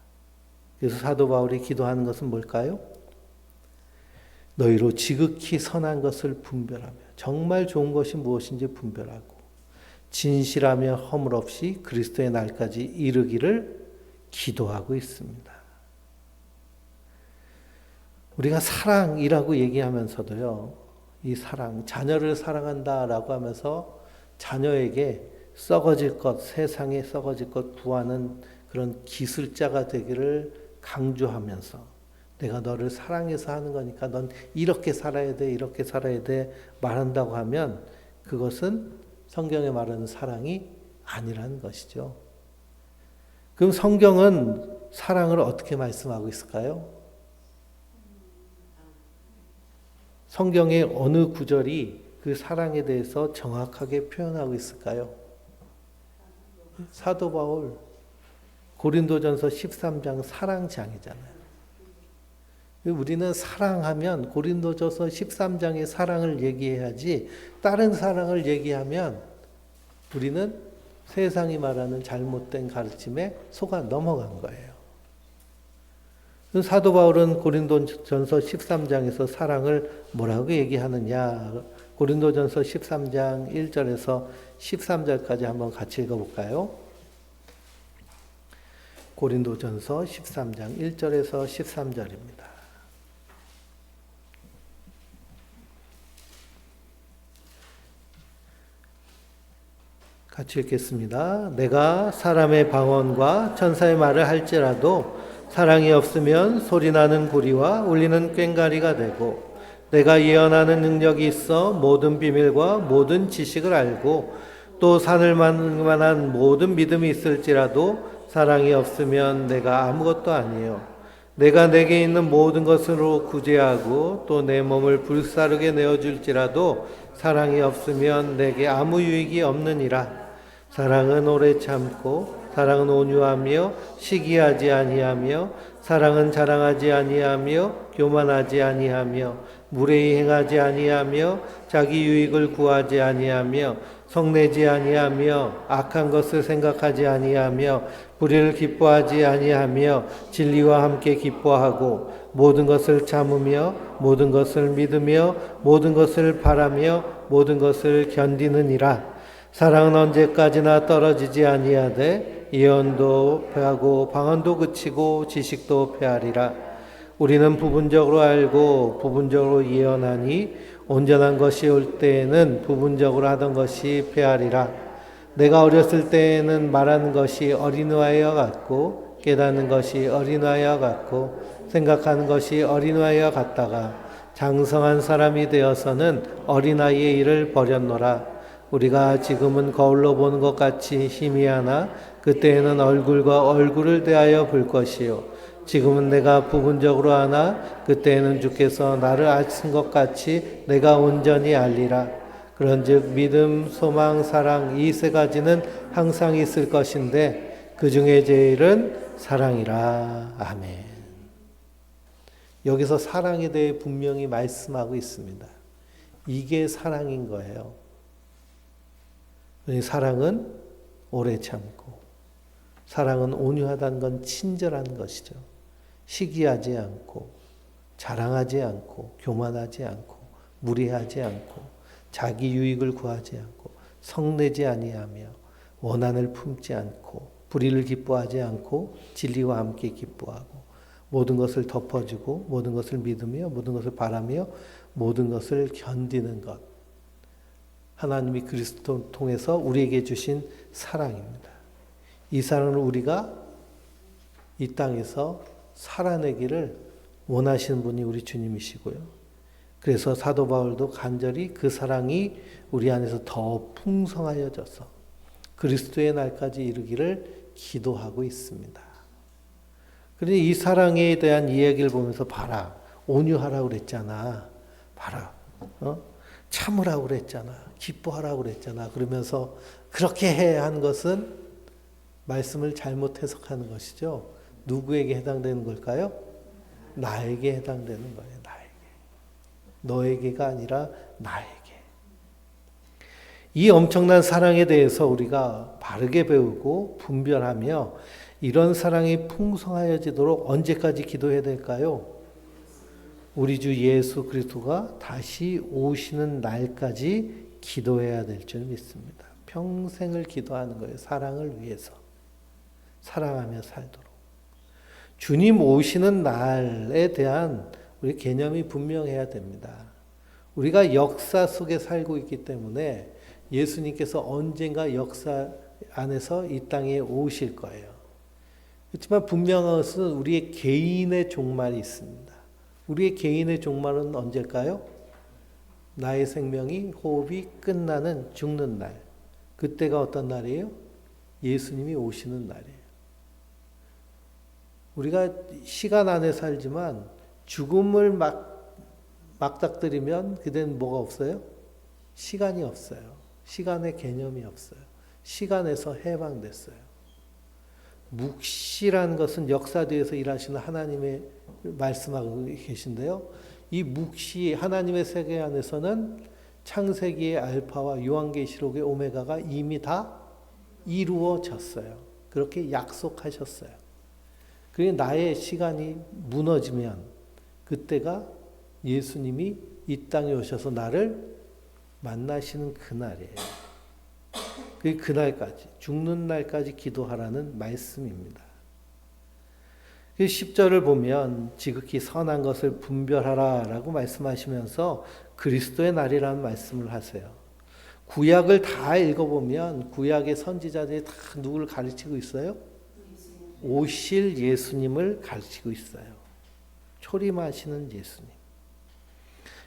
그래서 사도 바울이 기도하는 것은 뭘까요? 너희로 지극히 선한 것을 분별하며 정말 좋은 것이 무엇인지 분별하고 진실하며 허물 없이 그리스도의 날까지 이르기를 기도하고 있습니다. 우리가 사랑이라고 얘기하면서도요, 이 사랑, 자녀를 사랑한다라고 하면서 자녀에게 썩어질 것, 세상에 썩어질 것 구하는 그런 기술자가 되기를 강조하면서 내가 너를 사랑해서 하는 거니까 넌 이렇게 살아야 돼, 이렇게 살아야 돼 말한다고 하면 그것은 성경에 말하는 사랑이 아니라는 것이죠. 그럼 성경은 사랑을 어떻게 말씀하고 있을까요? 성경의 어느 구절이 그 사랑에 대해서 정확하게 표현하고 있을까요? 사도 바울 고린도전서 13장 사랑장이잖아요. 우리는 사랑하면 고린도전서 13장의 사랑을 얘기해야지 다른 사랑을 얘기하면 우리는 세상이 말하는 잘못된 가르침에 속아 넘어간 거예요. 사도 바울은 고린도전서 13장에서 사랑을 뭐라고 얘기하느냐? 고린도전서 13장 1절에서 13절까지 한번 같이 읽어볼까요? 고린도전서 13장 1절에서 13절입니다. 같이 읽겠습니다. 내가 사람의 방언과 천사의 말을 할지라도 사랑이 없으면 소리나는 구리와 울리는 꽹과리가 되고 내가 예언하는 능력이 있어 모든 비밀과 모든 지식을 알고 또 산을 만들 만한 모든 믿음이 있을지라도 사랑이 없으면 내가 아무것도 아니요 내가 내게 있는 모든 것으로 구제하고 또 내 몸을 불사르게 내어줄지라도 사랑이 없으면 내게 아무 유익이 없느니라. 사랑은 오래 참고 사랑은 온유하며 시기하지 아니하며 사랑은 자랑하지 아니하며 교만하지 아니하며 무례히 행하지 아니하며 자기 유익을 구하지 아니하며 성내지 아니하며 악한 것을 생각하지 아니하며 불의를 기뻐하지 아니하며 진리와 함께 기뻐하고 모든 것을 참으며 모든 것을 믿으며 모든 것을 바라며 모든 것을 견디느니라. 사랑은 언제까지나 떨어지지 아니하되 예언도 패하고 방언도 그치고 지식도 패하리라. 우리는 부분적으로 알고 부분적으로 예언하니 온전한 것이 올 때에는 부분적으로 하던 것이 패하리라. 내가 어렸을 때에는 말하는 것이 어린아이와 같고 깨닫는 것이 어린아이와 같고 생각하는 것이 어린아이와 같다가 장성한 사람이 되어서는 어린아이의 일을 버렸노라. 우리가 지금은 거울로 보는 것 같이 희미하나 그때에는 얼굴과 얼굴을 대하여 볼 것이요. 지금은 내가 부분적으로 하나 그때에는 주께서 나를 아신 것 같이 내가 온전히 알리라. 그런즉 믿음, 소망, 사랑 이 세 가지는 항상 있을 것인데 그 중에 제일은 사랑이라. 아멘. 여기서 사랑에 대해 분명히 말씀하고 있습니다. 이게 사랑인 거예요. 사랑은 오래 참고, 사랑은 온유하다는 건 친절한 것이죠. 시기하지 않고, 자랑하지 않고, 교만하지 않고, 무리하지 않고, 자기 유익을 구하지 않고, 성내지 아니하며, 원한을 품지 않고, 불의를 기뻐하지 않고, 진리와 함께 기뻐하고, 모든 것을 덮어주고, 모든 것을 믿으며, 모든 것을 바라며, 모든 것을 견디는 것. 하나님이 그리스도를 통해서 우리에게 주신 사랑입니다. 이 사랑을 우리가 이 땅에서 살아내기를 원하시는 분이 우리 주님이시고요. 그래서 사도 바울도 간절히 그 사랑이 우리 안에서 더 풍성하여져서 그리스도의 날까지 이르기를 기도하고 있습니다. 그러니 이 사랑에 대한 이야기를 보면서 봐라. 온유하라고 그랬잖아. 봐라. 참으라고 그랬잖아. 기뻐하라고 그랬잖아. 그러면서 그렇게 해 한 것은 말씀을 잘못 해석하는 것이죠. 누구에게 해당되는 걸까요? 나에게 해당되는 거예요. 나에게. 너에게가 아니라 나에게. 이 엄청난 사랑에 대해서 우리가 바르게 배우고 분별하며 이런 사랑이 풍성하여지도록 언제까지 기도해야 될까요? 우리 주 예수 그리스도가 다시 오시는 날까지 기도해야 될 줄 믿습니다. 평생을 기도하는 거예요. 사랑을 위해서. 사랑하며 살도록. 주님 오시는 날에 대한 우리 개념이 분명해야 됩니다. 우리가 역사 속에 살고 있기 때문에 예수님께서 언젠가 역사 안에서 이 땅에 오실 거예요. 그렇지만 분명한 것은 우리의 개인의 종말이 있습니다. 우리의 개인의 종말은 언제일까요? 나의 생명이 호흡이 끝나는 죽는 날. 그때가 어떤 날이에요? 예수님이 오시는 날이에요. 우리가 시간 안에 살지만 죽음을 맞닥뜨리면 그때는 뭐가 없어요? 시간이 없어요. 시간의 개념이 없어요. 시간에서 해방됐어요. 묵시라는 것은 역사 뒤에서 일하시는 하나님의 말씀하고 계신데요. 이 묵시 하나님의 세계 안에서는 창세기의 알파와 요한계시록의 오메가가 이미 다 이루어졌어요. 그렇게 약속하셨어요. 그러니 나의 시간이 무너지면 그때가 예수님이 이 땅에 오셔서 나를 만나시는 그날이에요. 그날까지 죽는 날까지 기도하라는 말씀입니다. 10절을 보면 지극히 선한 것을 분별하라 라고 말씀하시면서 그리스도의 날이라는 말씀을 하세요. 구약을 다 읽어보면 구약의 선지자들이 다 누구를 가르치고 있어요? 오실 예수님을 가르치고 있어요. 초림하시는 예수님.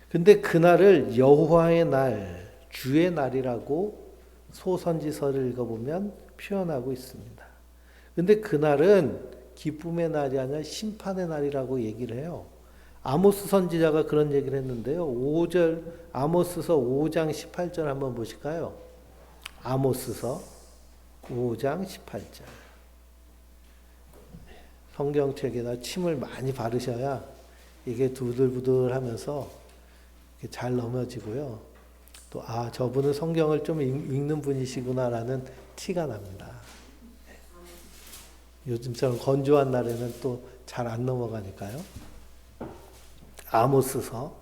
근데 그날을 여호와의 날, 주의 날이라고 소선지서를 읽어보면 표현하고 있습니다. 근데 그날은 기쁨의 날이 아니라 심판의 날이라고 얘기를 해요. 아모스 선지자가 그런 얘기를 했는데요. 아모스서 5장 18절 한번 보실까요? 아모스서 5장 18절. 성경책에다 침을 많이 바르셔야 이게 두들부들하면서 잘 넘어지고요. 또 저분은 성경을 좀 읽는 분이시구나라는 티가 납니다. 요즘처럼 건조한 날에는 또 잘 안 넘어가니까요. 아모스서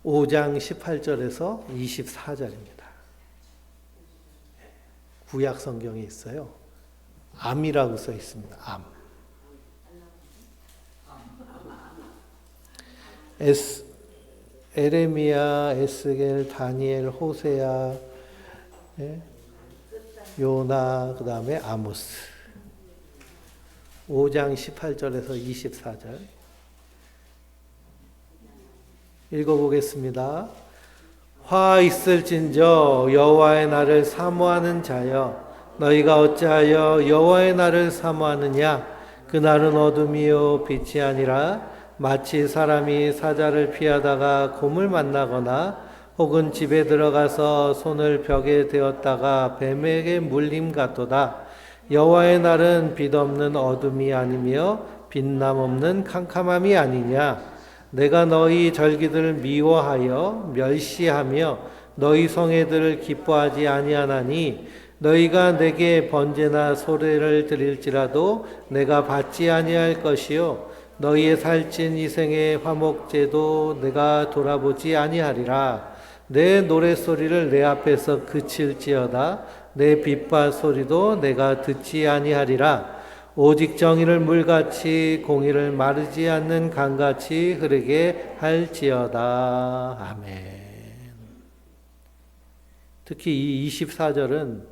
5장 18절에서 24절입니다. 구약 성경에 있어요. 암이라고 써 있습니다. 암. 에레미야, 에스겔, 다니엘, 호세야, 요나, 그 다음에 아모스. 5장 18절에서 24절. 읽어보겠습니다. 화 있을진저 여호와의 날을 사모하는 자여, 너희가 어찌하여 여호와의 날을 사모하느냐? 그 날은 어둠이요 빛이 아니라 마치 사람이 사자를 피하다가 곰을 만나거나 혹은 집에 들어가서 손을 벽에 대었다가 뱀에게 물림 같도다. 여호와의 날은 빛 없는 어둠이 아니며 빛남 없는 캄캄함이 아니냐? 내가 너희 절기들을 미워하여 멸시하며 너희 성회들을 기뻐하지 아니하나니 너희가 내게 번제나 소례를 드릴지라도 내가 받지 아니할 것이요 너희의 살찐 이생의 화목제도 내가 돌아보지 아니하리라. 내 노랫소리를 내 앞에서 그칠지어다. 내 빛바 소리도 내가 듣지 아니하리라. 오직 정의를 물같이 공의를 마르지 않는 강같이 흐르게 할지어다. 아멘. 특히 이 24절은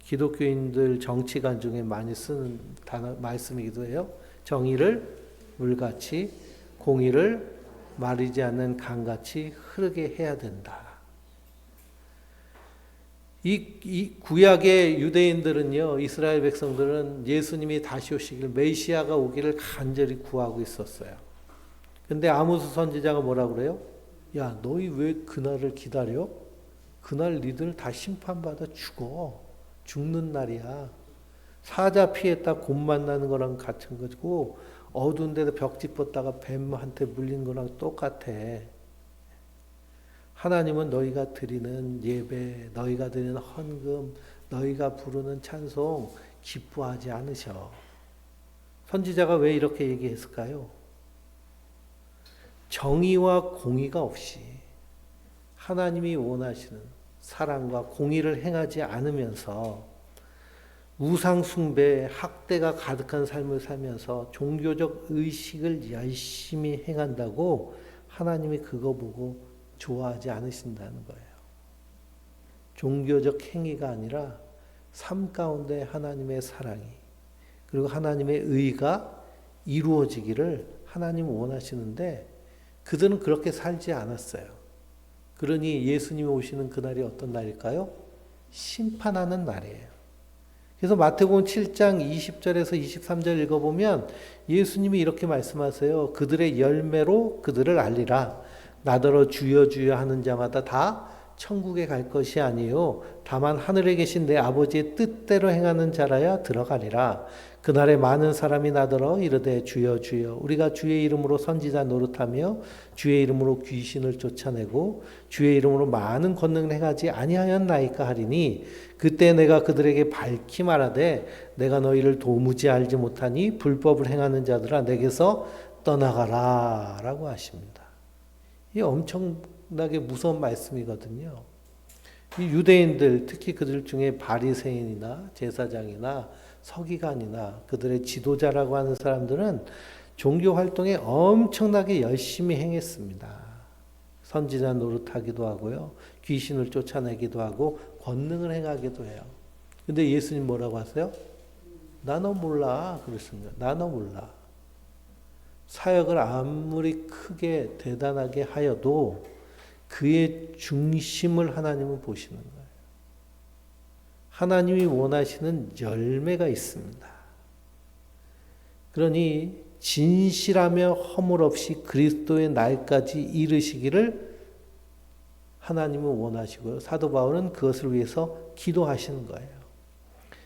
기독교인들 정치관 중에 많이 쓰는 말씀이기도 해요. 정의를 물같이 공의를 마르지 않는 강같이 흐르게 해야 된다. 이 구약의 유대인들은요, 이스라엘 백성들은 예수님이 다시 오시길, 메시아가 오기를 간절히 구하고 있었어요. 근데 아모스 선지자가 뭐라 그래요? 야, 너희 왜 그날을 기다려? 그날 니들 다 심판받아 죽는 날이야. 사자 피했다 곰 만나는 거랑 같은 거고, 어두운 데다 벽 짚었다가 뱀한테 물린 거랑 똑같아. 하나님은 너희가 드리는 예배, 너희가 드리는 헌금, 너희가 부르는 찬송 기뻐하지 않으셔. 선지자가 왜 이렇게 얘기했을까요? 정의와 공의가 없이 하나님이 원하시는 사랑과 공의를 행하지 않으면서 우상 숭배, 학대가 가득한 삶을 살면서 종교적 의식을 열심히 행한다고 하나님이 그거 보고 좋아하지 않으신다는 거예요. 종교적 행위가 아니라 삶 가운데 하나님의 사랑이 그리고 하나님의 의가 이루어지기를 하나님은 원하시는데 그들은 그렇게 살지 않았어요. 그러니 예수님이 오시는 그날이 어떤 날일까요? 심판하는 날이에요. 그래서 마태복음 7장 20절에서 23절 읽어보면 예수님이 이렇게 말씀하세요. 그들의 열매로 그들을 알리라. 나더러 주여 주여 하는 자마다 다 천국에 갈 것이 아니요 다만 하늘에 계신 내 아버지의 뜻대로 행하는 자라야 들어가리라. 그날에 많은 사람이 나더러 이르되 주여 주여 우리가 주의 이름으로 선지자 노릇하며 주의 이름으로 귀신을 쫓아내고 주의 이름으로 많은 권능을 행하지 아니하였나이까 하리니 그때 내가 그들에게 밝히 말하되 내가 너희를 도무지 알지 못하니 불법을 행하는 자들아 내게서 떠나가라 라고 하십니다. 이게 엄청나게 무서운 말씀이거든요. 이 유대인들 특히 그들 중에 바리새인이나 제사장이나 서기관이나 그들의 지도자라고 하는 사람들은 종교 활동에 엄청나게 열심히 행했습니다. 선지자 노릇하기도 하고요. 귀신을 쫓아내기도 하고 권능을 행하기도 해요. 근데 예수님 뭐라고 하세요? 나 너 몰라 그랬습니다. 나 너 몰라. 사역을 아무리 크게 대단하게 하여도 그의 중심을 하나님은 보시는 거예요. 하나님이 원하시는 열매가 있습니다. 그러니 진실하며 허물 없이 그리스도의 날까지 이르시기를 하나님은 원하시고요. 사도 바울은 그것을 위해서 기도하시는 거예요.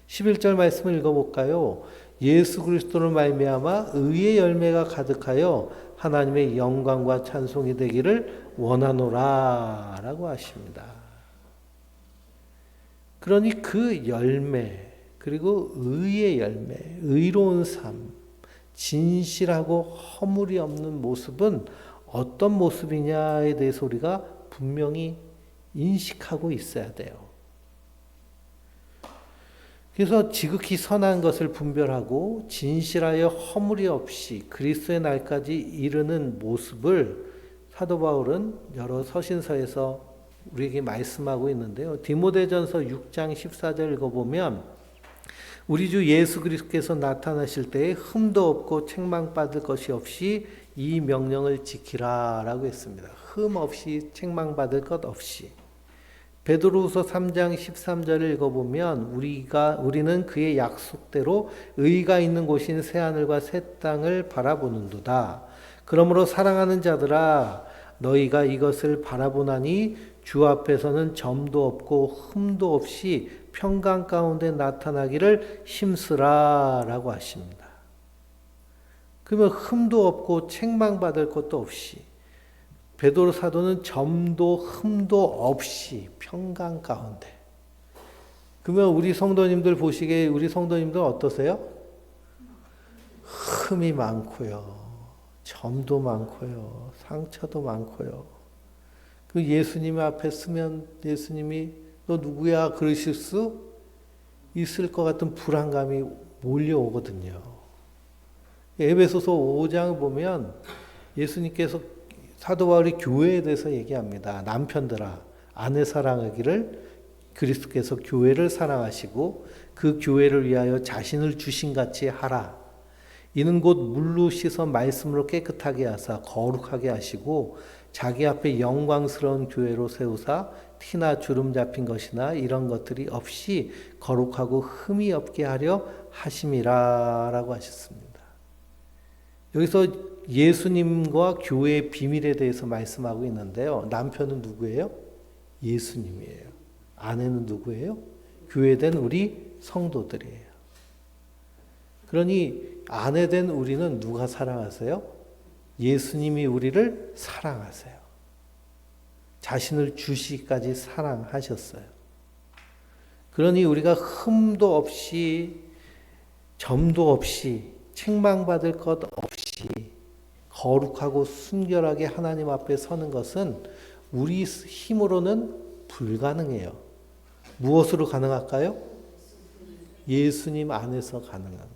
11절 말씀을 읽어볼까요? 예수 그리스도로 말미암아 의의 열매가 가득하여 하나님의 영광과 찬송이 되기를 원하노라라고 하십니다. 그러니 그 열매, 그리고 의의 열매, 의로운 삶, 진실하고 허물이 없는 모습은 어떤 모습이냐에 대해서 우리가 분명히 인식하고 있어야 돼요. 그래서 지극히 선한 것을 분별하고 진실하여 허물이 없이 그리스도의 날까지 이르는 모습을 사도 바울은 여러 서신서에서 우리에게 말씀하고 있는데요. 디모데전서 6장 14절 읽어보면 우리 주 예수 그리스도께서 나타나실 때에 흠도 없고 책망받을 것이 없이 이 명령을 지키라라고 했습니다. 흠 없이 책망받을 것 없이. 베드로후서 3장 13절을 읽어보면 우리는 그의 약속대로 의가 있는 곳인 새하늘과 새 땅을 바라보는도다. 그러므로 사랑하는 자들아 너희가 이것을 바라보나니 주 앞에서는 점도 없고 흠도 없이 평강 가운데 나타나기를 힘쓰라라고 하십니다. 그러면 흠도 없고 책망받을 것도 없이 베드로 사도는 점도 흠도 없이 평강 가운데. 그러면 우리 성도님들 보시기에 우리 성도님들 어떠세요? 흠이 많고요. 점도 많고요. 상처도 많고요. 그 예수님 앞에 서면 예수님이 너 누구야 그러실 수 있을 것 같은 불안감이 몰려오거든요. 에베소서 5장을 보면 예수님께서 사도 바울이 교회에 대해서 얘기합니다. 남편들아 아내 사랑하기를 그리스도께서 교회를 사랑하시고 그 교회를 위하여 자신을 주신 같이 하라. 이는 곧 물로 씻어 말씀으로 깨끗하게 하사 거룩하게 하시고 자기 앞에 영광스러운 교회로 세우사 티나 주름 잡힌 것이나 이런 것들이 없이 거룩하고 흠이 없게 하려 하심이라라고 하셨습니다. 여기서 예수님과 교회의 비밀에 대해서 말씀하고 있는데요. 남편은 누구예요? 예수님이에요. 아내는 누구예요? 교회된 우리 성도들이에요. 그러니 아내된 우리는 누가 사랑하세요? 예수님이 우리를 사랑하세요. 자신을 주시기까지 사랑하셨어요. 그러니 우리가 흠도 없이 점도 없이 책망받을 것 없이 거룩하고 순결하게 하나님 앞에 서는 것은 우리 힘으로는 불가능해요. 무엇으로 가능할까요? 예수님 안에서 가능한 거예요.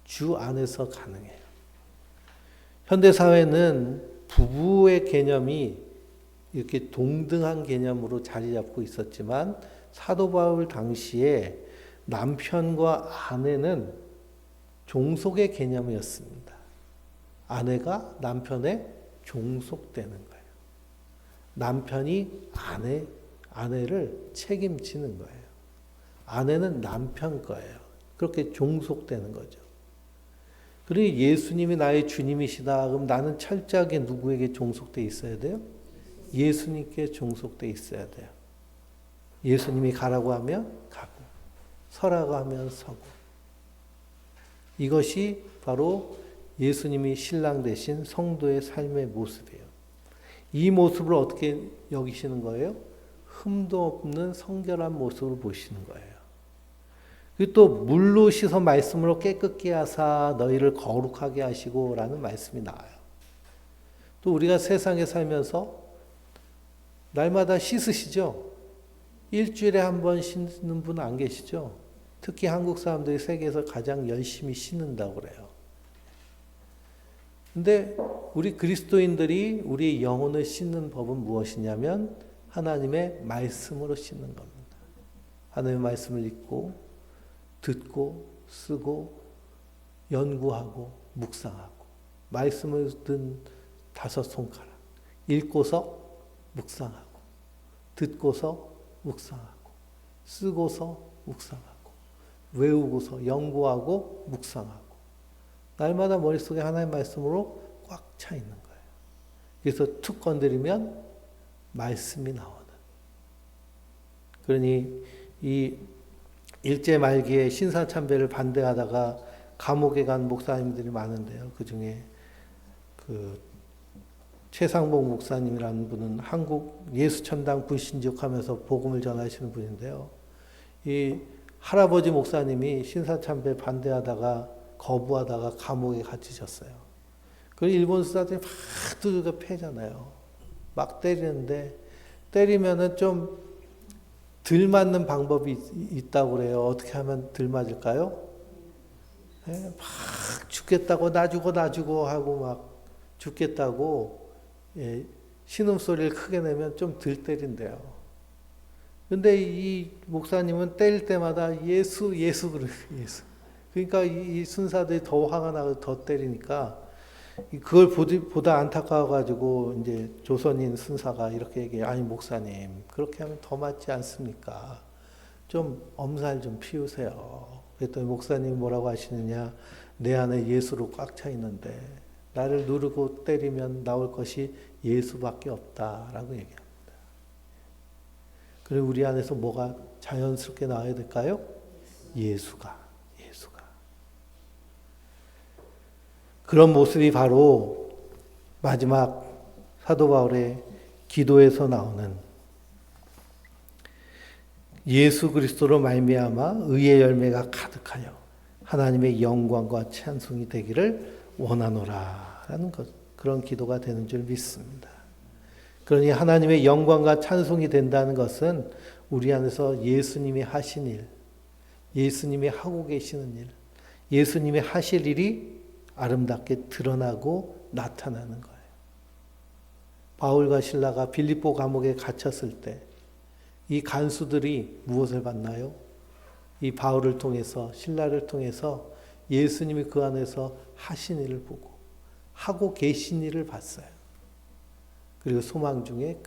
주 안에서 가능해요. 현대사회는 부부의 개념이 이렇게 동등한 개념으로 자리 잡고 있었지만 사도 바울 당시에 남편과 아내는 종속의 개념이었습니다. 아내가 남편의 종속되는 거예요. 남편이 아내를 책임지는 거예요. 아내는 남편 거예요. 그렇게 종속되는 거죠. 그러니 예수님이 나의 주님이시다. 그럼 나는 철저하게 누구에게 종속돼 있어야 돼요? 예수님께 종속돼 있어야 돼요. 예수님이 가라고 하면 가고, 서라고 하면 서고. 이것이 바로 예수님이 신랑 되신 성도의 삶의 모습이에요. 이 모습을 어떻게 여기시는 거예요? 흠도 없는 성결한 모습을 보시는 거예요. 그리고 또 물로 씻어 말씀으로 깨끗게 하사 너희를 거룩하게 하시고 라는 말씀이 나와요. 또 우리가 세상에 살면서 날마다 씻으시죠? 일주일에 한 번 씻는 분 안 계시죠? 특히 한국 사람들이 세계에서 가장 열심히 씻는다고 그래요. 근데 우리 그리스도인들이 우리 영혼을 씻는 법은 무엇이냐면 하나님의 말씀으로 씻는 겁니다. 하나님의 말씀을 읽고 듣고 쓰고 연구하고 묵상하고 말씀을 든 5 손가락 읽고서 묵상하고 듣고서 묵상하고 쓰고서 묵상하고 외우고서 연구하고 묵상하고 날마다 머릿속에 하나님의 말씀으로 꽉 차 있는 거예요. 그래서 툭 건드리면 말씀이 나오는. 그러니 이 일제 말기에 신사참배를 반대하다가 감옥에 간 목사님들이 많은데요. 그 중에 그 최상봉 목사님이라는 분은 한국 예수천당 불신지옥하면서 복음을 전하시는 분인데요. 이 할아버지 목사님이 신사참배 반대하다가 거부하다가 감옥에 갇히셨어요. 그 일본 수사들이 막 두들겨 패잖아요. 막 때리는데 때리면은 좀 덜 맞는 방법이 있다고 그래요. 어떻게 하면 덜 맞을까요? 막 죽겠다고 놔주고 하고 막 죽겠다고 신음소리를 크게 내면 좀 덜 때린대요. 근데 이 목사님은 때릴 때마다 예수 그래요. 예수. 그러니까 이 순사들이 더 화가 나고 더 때리니까 그걸 보다 안타까워가지고 이제 조선인 순사가 이렇게 얘기해요. 아니 목사님 그렇게 하면 더 맞지 않습니까? 좀 엄살 좀 피우세요. 그랬더니 목사님이 뭐라고 하시느냐. 내 안에 예수로 꽉 차 있는데 나를 누르고 때리면 나올 것이 예수밖에 없다라고 얘기합니다. 그리고 우리 안에서 뭐가 자연스럽게 나와야 될까요? 예수가. 그런 모습이 바로 마지막 사도 바울의 기도에서 나오는 예수 그리스도로 말미암아 의의 열매가 가득하여 하나님의 영광과 찬송이 되기를 원하노라라는 것, 그런 기도가 되는 줄 믿습니다. 그러니 하나님의 영광과 찬송이 된다는 것은 우리 안에서 예수님이 하신 일, 예수님이 하고 계시는 일, 예수님이 하실 일이 아름답게 드러나고 나타나는 거예요. 바울과 실라가 빌립보 감옥에 갇혔을 때 이 간수들이 무엇을 봤나요? 이 바울을 통해서, 실라를 통해서 예수님이 그 안에서 하신 일을 보고 하고 계신 일을 봤어요. 그리고 소망 중에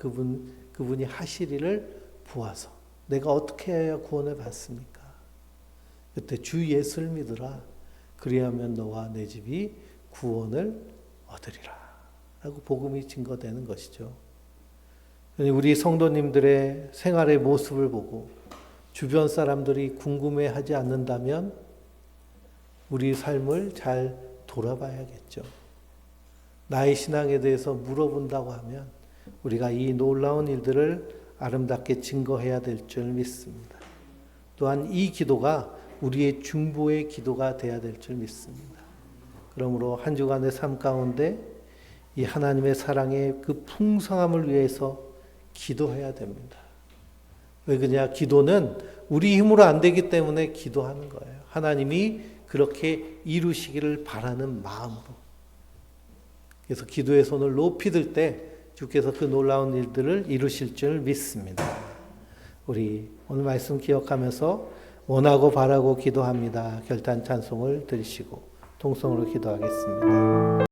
그분이 하실 일을 보아서 내가 어떻게 해야 구원을 받습니까? 그때 주 예수를 믿으라. 그리하면 너와 내 집이 구원을 얻으리라. 라고 복음이 증거되는 것이죠. 우리 성도님들의 생활의 모습을 보고 주변 사람들이 궁금해하지 않는다면 우리 삶을 잘 돌아봐야겠죠. 나의 신앙에 대해서 물어본다고 하면 우리가 이 놀라운 일들을 아름답게 증거해야 될 줄 믿습니다. 또한 이 기도가 우리의 중보의 기도가 되어야 될 줄 믿습니다. 그러므로 한 주간의 삶 가운데 이 하나님의 사랑의 그 풍성함을 위해서 기도해야 됩니다. 왜 그러냐? 기도는 우리 힘으로 안 되기 때문에 기도하는 거예요. 하나님이 그렇게 이루시기를 바라는 마음으로. 그래서 기도의 손을 높이 들 때 주께서 그 놀라운 일들을 이루실 줄 믿습니다. 우리 오늘 말씀 기억하면서 원하고 바라고 기도합니다. 결단 찬송을 드리시고 통성으로 기도하겠습니다.